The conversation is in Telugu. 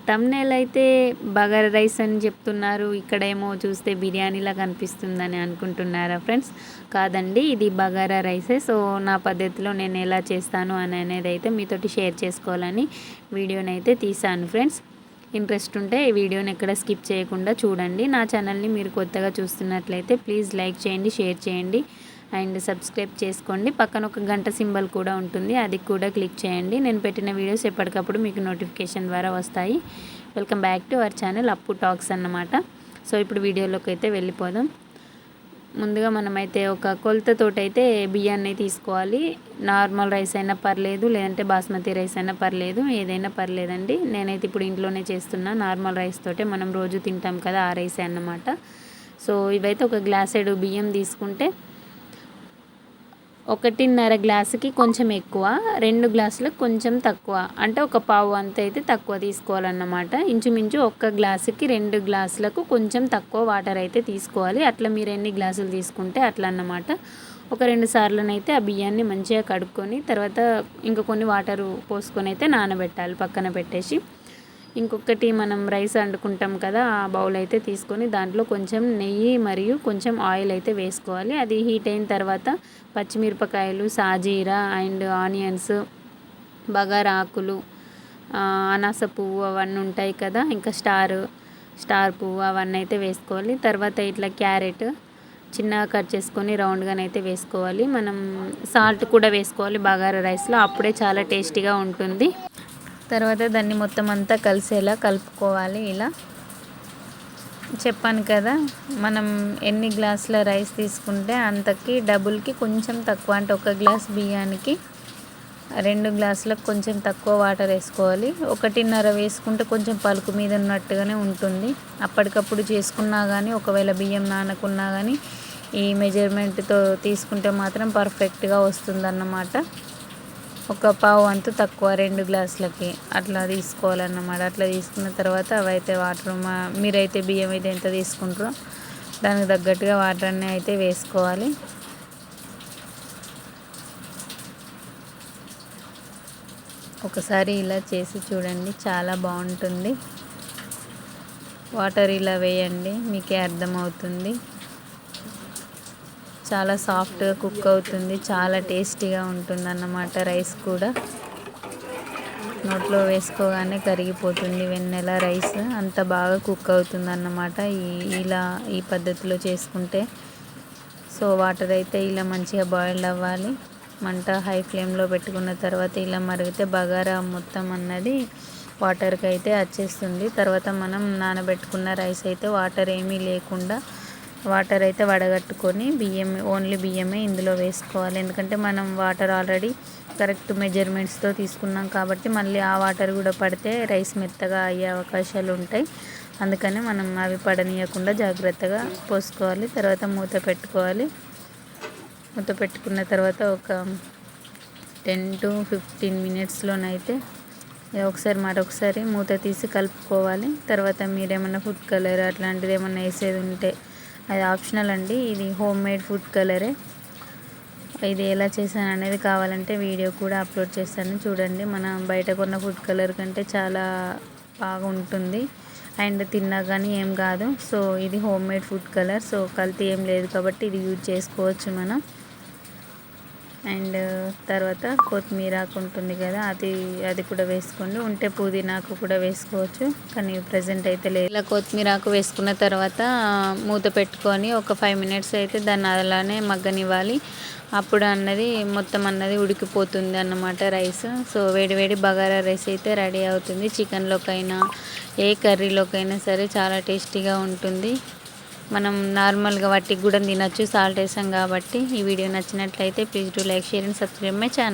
థంబ్‌నెయిల్ అయితే బగారా రైస్ అని చెప్తున్నారు. ఇక్కడేమో చూస్తే బిర్యానీలా కనిపిస్తుందని అనుకుంటున్నారా ఫ్రెండ్స్? కాదండి, ఇది బగారా రైసే. సో, నా పద్ధతిలో నేను ఎలా చేస్తాను అనేదైతే మీతోటి షేర్ చేసుకోవాలని వీడియోనైతే తీశాను ఫ్రెండ్స్. ఇంట్రెస్ట్ ఉంటే ఈ వీడియోని ఎక్కడ స్కిప్ చేయకుండా చూడండి. నా ఛానల్ని మీరు కొత్తగా చూస్తున్నట్లయితే ప్లీజ్ లైక్ చేయండి, షేర్ చేయండి అండ్ సబ్స్క్రైబ్ చేసుకోండి. పక్కన ఒక గంట సింబల్ కూడా ఉంటుంది, అది కూడా క్లిక్ చేయండి. నేను పెట్టిన వీడియోస్ ఎప్పటికప్పుడు మీకు నోటిఫికేషన్ ద్వారా వస్తాయి. Welcome back to our channel అప్పు టాక్స్ అన్నమాట. సో ఇప్పుడు వీడియోలోకి అయితే వెళ్ళిపోదాం. ముందుగా మనమైతే ఒక కొలతతోటైతే బియ్యాన్ని తీసుకోవాలి. నార్మల్ రైస్ అయినా పర్లేదు, లేదంటే బాస్మతి రైస్ అయినా పర్లేదు, ఏదైనా పర్లేదండి. నేనైతే ఇప్పుడు ఇంట్లోనే చేస్తున్నా. నార్మల్ రైస్ తోటే మనం రోజు తింటాం కదా, ఆ రైసే అన్నమాట. సో ఇవైతే ఒక గ్లాసెడు బియ్యం తీసుకుంటే 1.5 గ్లాసుకి కొంచెం ఎక్కువ, 2 గ్లాసులకు కొంచెం తక్కువ, అంటే ఒక పావు అంత అయితే తక్కువ తీసుకోవాలన్నమాట. ఇంచుమించు 1 గ్లాసుకి 2 గ్లాసులకు కొంచెం తక్కువ వాటర్ అయితే తీసుకోవాలి. అట్లా మీరు ఎన్ని గ్లాసులు తీసుకుంటే అట్లా అన్నమాట. ఒక 2 సార్లునైతే ఆ బియ్యాన్ని మంచిగా కడుక్కొని తర్వాత ఇంకా కొన్ని వాటర్ పోసుకొని అయితే నానబెట్టాలి పక్కన పెట్టేసి. ఇంకొకటి మనం రైస్ వండుకుంటాం కదా, ఆ బౌల్ అయితే తీసుకొని దాంట్లో కొంచెం నెయ్యి మరియు కొంచెం ఆయిల్ అయితే వేసుకోవాలి. అది హీట్ అయిన తర్వాత పచ్చిమిరపకాయలు, సాజీరా అండ్ ఆనియన్స్, బగారా ఆకులు, అనాస పువ్వు అవన్నీ ఉంటాయి కదా, ఇంకా స్టార్ పువ్వు అవన్నీ అయితే వేసుకోవాలి. తర్వాత ఇట్లా క్యారెట్ చిన్నగా కట్ చేసుకొని రౌండ్గానైతే వేసుకోవాలి. మనం సాల్ట్ కూడా వేసుకోవాలి బగారా రైస్లో, అప్పుడే చాలా టేస్టీగా ఉంటుంది. తర్వాత దాన్ని మొత్తం అంతా కలిసేలా కలుపుకోవాలి. ఇలా చెప్పాను కదా, మనం ఎన్ని గ్లాసుల రైస్ తీసుకుంటే అంతకి డబుల్కి కొంచెం తక్కువ, అంటే 1 గ్లాస్ బియ్యానికి 2 గ్లాసులకు కొంచెం తక్కువ వాటర్ వేసుకోవాలి. 1.5 వేసుకుంటే కొంచెం పలుకు మీద ఉన్నట్టుగానే ఉంటుంది. అప్పటికప్పుడు చేసుకున్నా కానీ, ఒకవేళ బియ్యం నానకున్నా కానీ ఈ మెజర్మెంట్తో తీసుకుంటే మాత్రం పర్ఫెక్ట్గా వస్తుందన్నమాట. ఒక పావు వంతు తక్కువ 2 గ్లాసులకి అట్లా తీసుకోవాలన్నమాట. అట్లా తీసుకున్న తర్వాత అవైతే వాటర్ మీరైతే బియ్యం అయితే ఎంత తీసుకుంటారో దానికి తగ్గట్టుగా వాటర్ అన్నీ అయితే వేసుకోవాలి. ఒకసారి ఇలా చేసి చూడండి, చాలా బాగుంటుంది. వాటర్ ఇలా వేయండి, మీకే అర్థమవుతుంది. చాలా సాఫ్ట్గా కుక్ అవుతుంది, చాలా టేస్టీగా ఉంటుంది అన్నమాట. రైస్ కూడా నోట్లో వేసుకోగానే కరిగిపోతుంది వెన్నెల రైస్, అంత బాగా కుక్ అవుతుంది అన్నమాట ఈ పద్ధతిలో చేసుకుంటే. సో వాటర్ అయితే ఇలా మంచిగా బాయిల్డ్ అవ్వాలి. మంట హై ఫ్లేమ్లో పెట్టుకున్న తర్వాత ఇలా మరిగితే బగారా మొత్తం అన్నది వాటర్కి అయితే వచ్చేస్తుంది. తర్వాత మనం నానబెట్టుకున్న రైస్ అయితే వాటర్ ఏమీ లేకుండా వాటర్ అయితే వడగట్టుకొని ఓన్లీ బియ్యమే ఇందులో వేసుకోవాలి. ఎందుకంటే మనం వాటర్ ఆల్రెడీ కరెక్ట్ మెజర్మెంట్స్తో తీసుకున్నాం కాబట్టి మళ్ళీ ఆ వాటర్ కూడా పడితే రైస్ మెత్తగా అయ్యే అవకాశాలు ఉంటాయి. అందుకని మనం అవి పడనీయకుండా జాగ్రత్తగా పోసుకోవాలి. తర్వాత మూత పెట్టుకోవాలి. మూత పెట్టుకున్న తర్వాత ఒక 10 to 15 మినిట్స్లోనైతే ఒకసారి మరొకసారి మూత తీసి కలుపుకోవాలి. తర్వాత మీరేమన్నా ఫుడ్ కలర్ అట్లాంటిది ఏమన్నా వేసేది ఉంటే అది ఆప్షనల్ అండి. ఇది హోమ్ మేడ్ ఫుడ్ కలరే. ఇది ఎలా చేశాను అనేది కావాలంటే వీడియో కూడా అప్లోడ్ చేస్తాను, చూడండి. మన బయట కొన్న ఫుడ్ కలర్ కంటే చాలా బాగా ఉంటుంది అండ్ తిన్నా కానీ ఏం కాదు. సో ఇది home made food colour, so కల్తీ ఏం లేదు కాబట్టి ఇది యూజ్ చేసుకోవచ్చు మనం. అండ్ తర్వాత కొత్తిమీర ఆకు ఉంటుంది కదా, అది కూడా వేసుకోండి. ఉంటే పుదీనాకు కూడా వేసుకోవచ్చు, కానీ ప్రజెంట్ అయితే లేదు. ఇలా కొత్తిమీర ఆకు వేసుకున్న తర్వాత మూత పెట్టుకొని ఒక 5 మినిట్స్ అయితే దాన్ని అలానే మగ్గనివ్వాలి. అప్పుడు మొత్తం ఉడికిపోతుంది అన్నమాట రైస్. సో వేడి బగారా రైస్ అయితే రెడీ అవుతుంది. చికెన్లోకైనా ఏ కర్రీలోకైనా సరే చాలా టేస్టీగా ఉంటుంది. మనం నార్మల్గా వాటికి కూడా తినచ్చు, సాల్ట్ వేసాం కాబట్టి. ఈ వీడియో నచ్చినట్లయితే please do like, share and subscribe my channel.